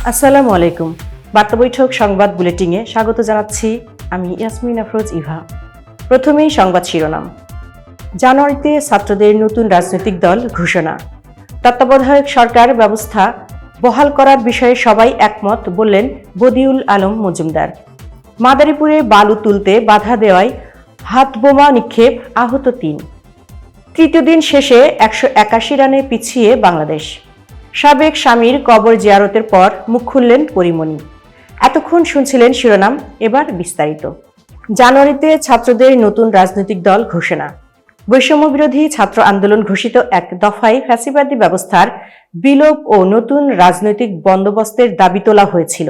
আসসালামু আলাইকুম। বার্তা বৈঠক সংবাদ বুলেটিনে স্বাগত জানাচ্ছি আমি ইয়াসমিন আফরোজ ইভা। প্রথমেই সংবাদ শিরোনাম। জানুয়ারিতে ছাত্রদের নতুন রাজনৈতিক দল ঘোষণা। তত্ত্বাবধায়ক সরকার ব্যবস্থা বহাল করার বিষয়ে সবাই একমত বললেন বদিউল আলম মজুমদার। মাদারীপুরে বালু তুলতে বাধা দেওয়ায় হাতবোমা নিক্ষেপ, আহত ৩। তৃতীয় দিন শেষে ১৮১ রানে পিছিয়ে বাংলাদেশ। সাবেক স্বামীর কবর জিয়ারতের পর মুখ খুললেন পরিমণি। এতক্ষণ শুনছিলেন শিরোনাম, এবার বিস্তারিত। জানুয়ারিতে ছাত্রদের নতুন রাজনৈতিক দল ঘোষণা। বৈষম্য বিরোধী ছাত্র আন্দোলন ঘোষিত এক দফায় ফ্যাসিবাদী ব্যবস্থার বিলোপ ও নতুন রাজনৈতিক বন্দোবস্তের দাবি তোলা হয়েছিল।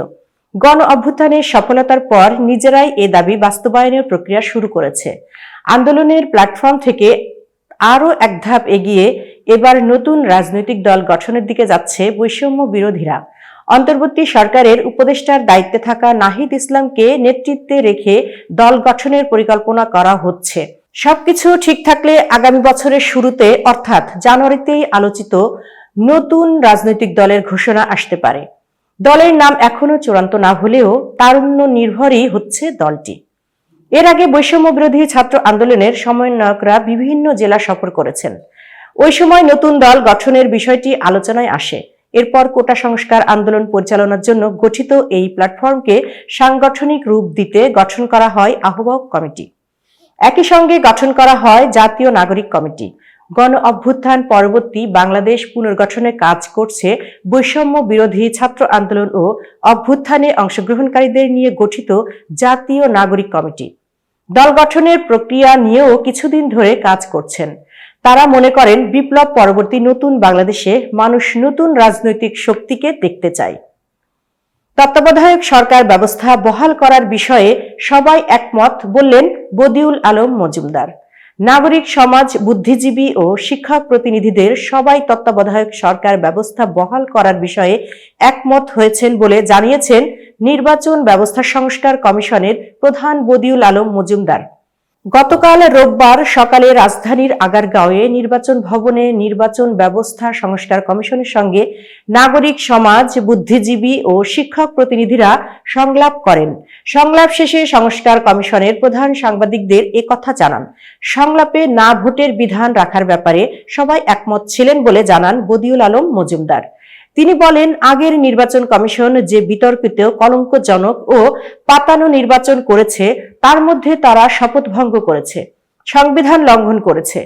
গণ অভ্যুত্থানের সফলতার পর নিজেরাই এ দাবি বাস্তবায়নের প্রক্রিয়া শুরু করেছে। আন্দোলনের প্ল্যাটফর্ম থেকে আরও এক ধাপ এগিয়ে এবার নতুন রাজনৈতিক দল গঠনের দিকে যাচ্ছে বৈষম্য বিরোধীরা। অন্তর্বর্তী সরকারের উপদেষ্টার দায়িত্বে থাকা নাহিদ ইসলামকে নেতৃত্বে রেখে দল গঠনের পরিকল্পনা করা হচ্ছে। সবকিছু ঠিক থাকলে আগামী বছরের শুরুতে অর্থাৎ জানুয়ারিতেই আলোচিত নতুন রাজনৈতিক দলের ঘোষণা আসতে পারে। দলের নাম এখনো চূড়ান্ত না হলেও তারুণ্য নির্ভরই হচ্ছে দলটি। এর আগে বৈষম্য বিরোধী ছাত্র আন্দোলনের সমন্বয়করা বিভিন্ন জেলা সফর করেছেন। ওই সময় নতুন দল গঠনের বিষয়টি আলোচনায় আসে। এরপর কোটা সংস্কার আন্দোলন পরিচালনার জন্য গঠিত এই প্ল্যাটফর্মকে সাংগঠনিক রূপ দিতে গঠন করা হয় আহ্বায়ক কমিটি। একই সঙ্গে গঠন করা হয় জাতীয় নাগরিক কমিটি। গণ অভ্যুত্থান পরবর্তী বাংলাদেশ পুনর্গঠনে কাজ করছে বৈষম্য বিরোধী ছাত্র আন্দোলন ও অভ্যুত্থানে অংশগ্রহণকারীদের নিয়ে গঠিত জাতীয় নাগরিক কমিটি। দল গঠনের প্রক্রিয়া নিয়েও কিছুদিন ধরে কাজ করছেন। তারা মনে করেন বিপ্লব পরবর্তী নতুন বাংলাদেশে মানুষ নতুন রাজনৈতিক শক্তিকে দেখতে চায়। তত্ত্বাবধায়ক সরকার ব্যবস্থা বহাল করার বিষয়ে সবাই একমত বললেন বদিউল আলম মজুমদার। নাগরিক সমাজ, বুদ্ধিজীবী ও শিক্ষক প্রতিনিধিদের সবাই তত্ত্বাবধায়ক সরকার ব্যবস্থা বহাল করার বিষয়ে একমত হয়েছেন বলে জানিয়েছেন নির্বাচন ব্যবস্থা সংস্কার কমিশনের প্রধান বদিউল আলম মজুমদার। গতকাল রোববার সকালে রাজধানীর আগারগাঁওয়ে নির্বাচন ভবনে নির্বাচন ব্যবস্থা সংস্কার কমিশনের সঙ্গে নাগরিক সমাজ, বুদ্ধিজীবী ও শিক্ষক প্রতিনিধিরা সংলাপ করেন। সংলাপ শেষে সংস্কার কমিশনের প্রধান সাংবাদিকদের একথা জানান। সংলাপে না ভোটের বিধান রাখার ব্যাপারে সবাই একমত ছিলেন বলে জানান বদিউল আলম মজুমদার। তিনি বলেন, আগের নির্বাচন কমিশন যে বিতর্কিত, কলঙ্কজনক ও পাতানো নির্বাচন করেছে তার মধ্যে তারা শপথ ভঙ্গ করেছে, সংবিধান লঙ্ঘন করেছে।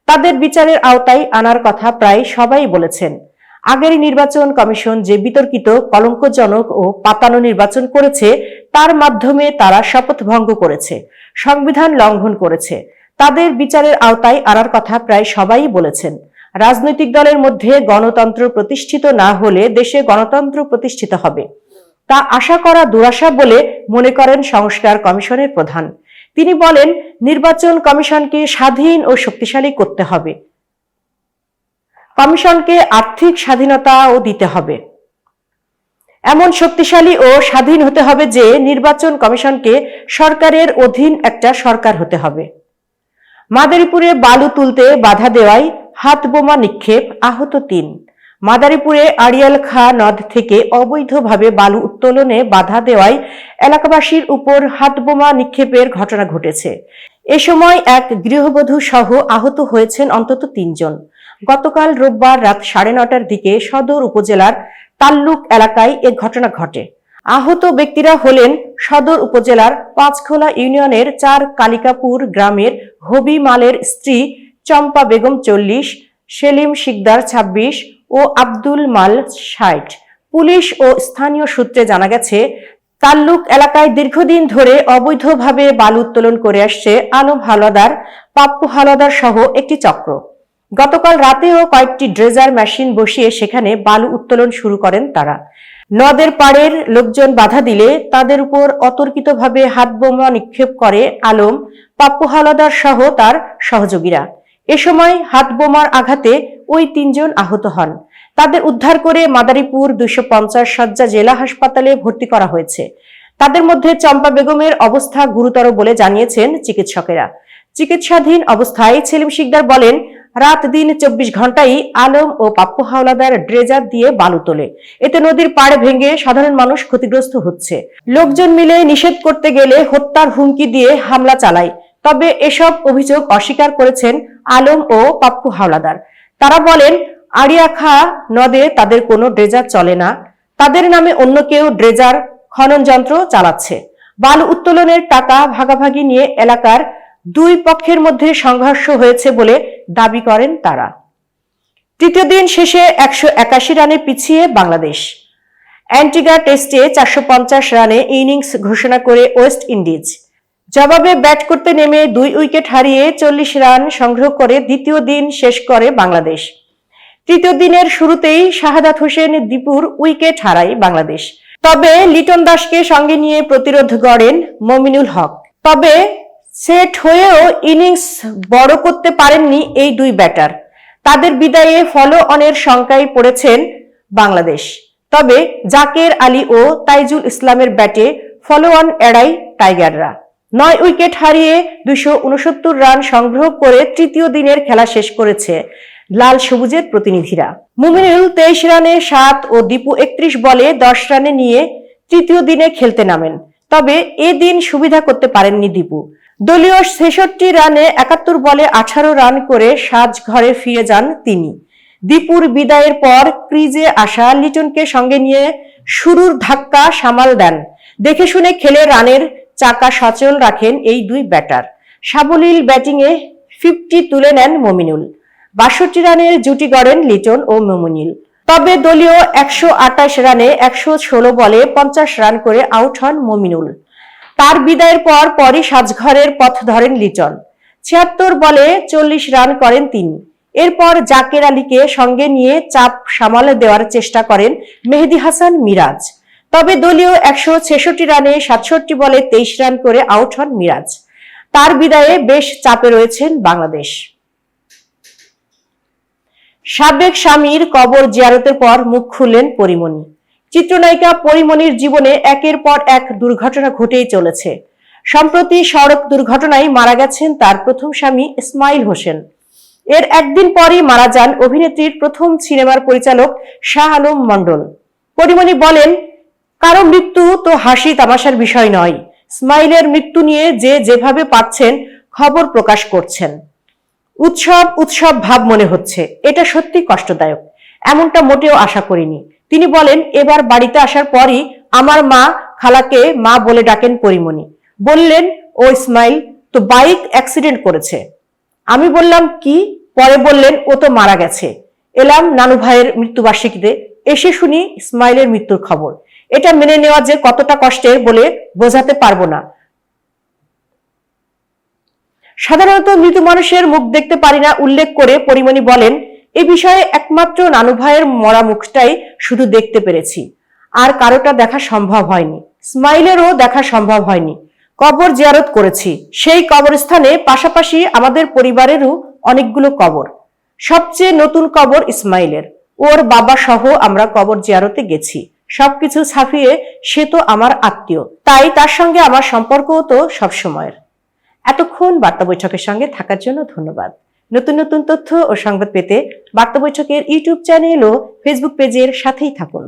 তাদের বিচারের আওতায় আনার কথা প্রায় সবাই বলেছেন। আগের নির্বাচন কমিশন যে বিতর্কিত, কলঙ্কজনক ও পাতানো নির্বাচন করেছে তার মাধ্যমে তারা শপথ ভঙ্গ করেছে, সংবিধান লঙ্ঘন করেছে। তাদের বিচারের আওতায় আনার কথা প্রায় সবাই বলেছেন। রাজনৈতিক দলের মধ্যে গণতন্ত্র প্রতিষ্ঠিত না হলে দেশে গণতন্ত্র প্রতিষ্ঠিত হবে, তা আশা করা দুরাশা বলে মনে করেন সংস্কার কমিশনের প্রধান। তিনি বলেন, নির্বাচন কমিশনকে স্বাধীন ও শক্তিশালী করতে হবে, কমিশনকে আর্থিক স্বাধীনতাও দিতে হবে। এমন শক্তিশালী ও স্বাধীন হতে হবে যে নির্বাচন কমিশনকে সরকারের অধীন একটা সরকার হতে হবে। মাদারীপুরে বালু তুলতে বাধা দেওয়ায় হাতবোমা নিক্ষেপ, আহত ৩। মাদারীপুরে আড়িয়াল খাঁ নদ থেকে অবৈধভাবে বালু উত্তোলনে বাধা দেওয়ায় এলাকাবাসীর উপর হাতবোমা নিক্ষেপের ঘটনা ঘটেছে। এ সময় এক গৃহবধূ সহ আহত হয়েছেন অন্তত ৩ জন। গতকাল রোববার রাত 9:30টার দিকে সদর উপজেলার তাল্লুক এলাকায় এ ঘটনা ঘটে। আহত ব্যক্তিরা হলেন সদর উপজেলার পাঁচখোলা ইউনিয়নের ৪ কালিকাপুর গ্রামের হবি মালের স্ত্রী চম্পা বেগম 40, সেলিম শিকদার 26 ও আব্দুল মাল 60। পুলিশ ও স্থানীয় সূত্রে জানা গেছে, তাল্লুক এলাকায় দীর্ঘদিন ধরে অবৈধভাবে বালু উত্তোলন করে আসছে আলম হাওলাদার, পাপ্পু হাওলাদার সহ একটি চক্র। গতকাল রাতেও কয়েকটি ড্রেজার মেশিন বসিয়ে সেখানে বালু উত্তোলন শুরু করেন তারা। নদের পাড়ের লোকজন বাধা দিলে তাদের উপর অতর্কিতভাবে হাতবোমা নিক্ষেপ করে আলম, পাপ্পু হাওলাদার সহ তার সহযোগীরা। এ সময় হাতবোমার আঘাতে ওই ৩ জন আহত হন। তাদের উদ্ধার করে মাদারীপুর 250 শয্যা জেলা হাসপাতালে ভর্তি করা হয়েছে। তাদের মধ্যে চম্পা বেগমের অবস্থা গুরুতর বলে জানিয়েছেন চিকিৎসকেরা। চিকিৎসাধীন অবস্থায় সেলিম শিকদার বলেন, রাত দিন 24 ঘন্টাই আলম ও পাপ্পু হাওলাদার ড্রেজার দিয়ে বালু তোলে। এতে নদীর পাড় ভেঙে সাধারণ মানুষ ক্ষতিগ্রস্ত হচ্ছে। লোকজন মিলে নিষেধ করতে গেলে হত্যার হুমকি দিয়ে হামলা চালায়। তবে এসব অভিযোগ অস্বীকার করেছেন আলম ও পাপ্পু হাওলাদার। তারা বলেন, আড়িয়াখা নদে তাদের কোনো ড্রেজার চলে না, তাদের নামে অন্য কেউ ড্রেজার খনন যন্ত্র চালাচ্ছে। বালু উত্তোলনের টাকা ভাগাভাগি নিয়ে এলাকার দুই পক্ষের মধ্যে সংঘর্ষ হয়েছে বলে দাবি করেন তারা। তৃতীয় দিন শেষে 181 রানে পিছিয়ে বাংলাদেশ। অ্যান্টিগা টেস্টে 450 রানে ইনিংস ঘোষণা করে ওয়েস্ট ইন্ডিজ। জবাবে ব্যাট করতে নেমে 2 উইকেট হারিয়ে 40 রান সংগ্রহ করে দ্বিতীয় দিন শেষ করে বাংলাদেশ। তৃতীয় দিনের শুরুতেই শাহাদাত হোসেন দীপুর উইকেট হারায় বাংলাদেশ। তবে লিটন দাসকে সঙ্গে নিয়ে প্রতিরোধ গড়েন মমিনুল হক। তবে সেট হয়েও ইনিংস বড় করতে পারেননি এই দুই ব্যাটার। তাদের বিদায়ে ফলো অনের শঙ্কায় পড়েছেন বাংলাদেশ। তবে জাকের আলী ও তাইজুল ইসলামের ব্যাটে ফলো অন এড়ায় টাইগাররা। 9 উইকেট হারিয়ে 269 রান সংগ্রহ করে তৃতীয় দিনের খেলা শেষ করেছে লাল সবুজের প্রতিনিধিরা। মুমিনুল 23 রানে 7 ও দীপু 31 বলে 10 রানে নিয়ে তৃতীয় দিনে খেলতে নামেন। তবে এদিন সুবিধা করতে পারেননি দীপু। দলীয় 66 রানে 71 বলে 18 রান করে সাজ ঘরে ফিরে যান তিনি। দীপুর বিদায়ের পর ক্রিজে আসা লিটনকে সঙ্গে নিয়ে শুরুর ধাক্কা সামাল দেন। দেখে শুনে খেলে রানের চাকা সচল রাখেন এই দুই ব্যাটার। সাবলীল ব্যাটিংয়ে 50 তুলে নেন মমিনুল। 62 রানের জুটি গড়েন লিটন ও মমিনুল। তবে দলীয় 128 রানে 116 বলে 50 রান করে আউট হন মমিনুল। তার বিদায়ের পর পরই সাজঘরের পথ ধরেন লিটন। 76 বলে 40 রান করেন তিনি। এরপর জাকের আলীকে সঙ্গে নিয়ে চাপ সামাল দেওয়ার চেষ্টা করেন মেহেদী হাসান মিরাজ। তবে দলীয় 166 রানে 67 বলে 23 রান করে আউট হন মিরাজ। তার বিদায়ে বেশ চাপে রয়েছেন বাংলাদেশ। সাবেক স্বামীর কবর জিয়ারতের পর মুখ খুললেন পরিমণি। চিত্রনায়িকা পরিমণির জীবনে একের পর এক দুর্ঘটনা ঘটেই চলেছে। সম্প্রতি সড়ক দুর্ঘটনায় মারা গেছেন তার প্রথম স্বামী ইসমাইল হোসেন। এর একদিন পরই মারা যান অভিনেত্রীর প্রথম সিনেমার পরিচালক শাহ আলম মণ্ডল। পরিমণি বলেন, কারো মৃত্যু তো হাসি তামাশার বিষয় নয়। ইসমাইলের মৃত্যু নিয়ে যে যেভাবে পাচ্ছেন খবর প্রকাশ করছেন, উৎসব উৎসব ভাব মনে হচ্ছে। এটা সত্যি কষ্টদায়ক, এমনটা মোটেও আশা করিনি। তিনি বলেন, এবার বাড়িতে আসার পরই আমার মা খালাকে মা বলে ডাকেন পরিমণি। বললেন, ও ইসমাইল তো বাইক অ্যাক্সিডেন্ট করেছে। আমি বললাম কি? পরে বললেন, ও তো মারা গেছে। এলাম নানু ভাইয়ের মৃত্যুবার্ষিকীতে, এসে শুনি ইসমাইলের মৃত্যুর খবর। এটা মেনে নেওয়া যে কতটা কষ্টের বলে বোঝাতে পারবো না। সাধারণত মৃত মানুষের মুখ দেখতে পারি না উল্লেখ করে পরিমণি বলেন, এ বিষয়ে একমাত্র নানু ভাইয়ের মরা মুখটাই শুধু দেখতে পেরেছি, আর কারোটা দেখা সম্ভব হয়নি। ইসমাইলেরও দেখা সম্ভব হয়নি। কবর জিয়ারত করেছি, সেই কবরস্থানে পাশাপাশি আমাদের পরিবারেরও অনেকগুলো কবর। সবচেয়ে নতুন কবর ইসমাইলের। ওর বাবা সহ আমরা কবর জিয়ারতে গেছি। সবকিছু ছাপিয়ে সে তো আমার আত্মীয়, তাই তার সঙ্গে আমার সম্পর্কও তো সবসময়ের। এতক্ষণ বার্তা বৈঠকের সঙ্গে থাকার জন্য ধন্যবাদ। নতুন নতুন তথ্য ও সংবাদ পেতে বার্তা বৈঠকের ইউটিউব চ্যানেল ও ফেসবুক পেজের সাথেই থাকুন।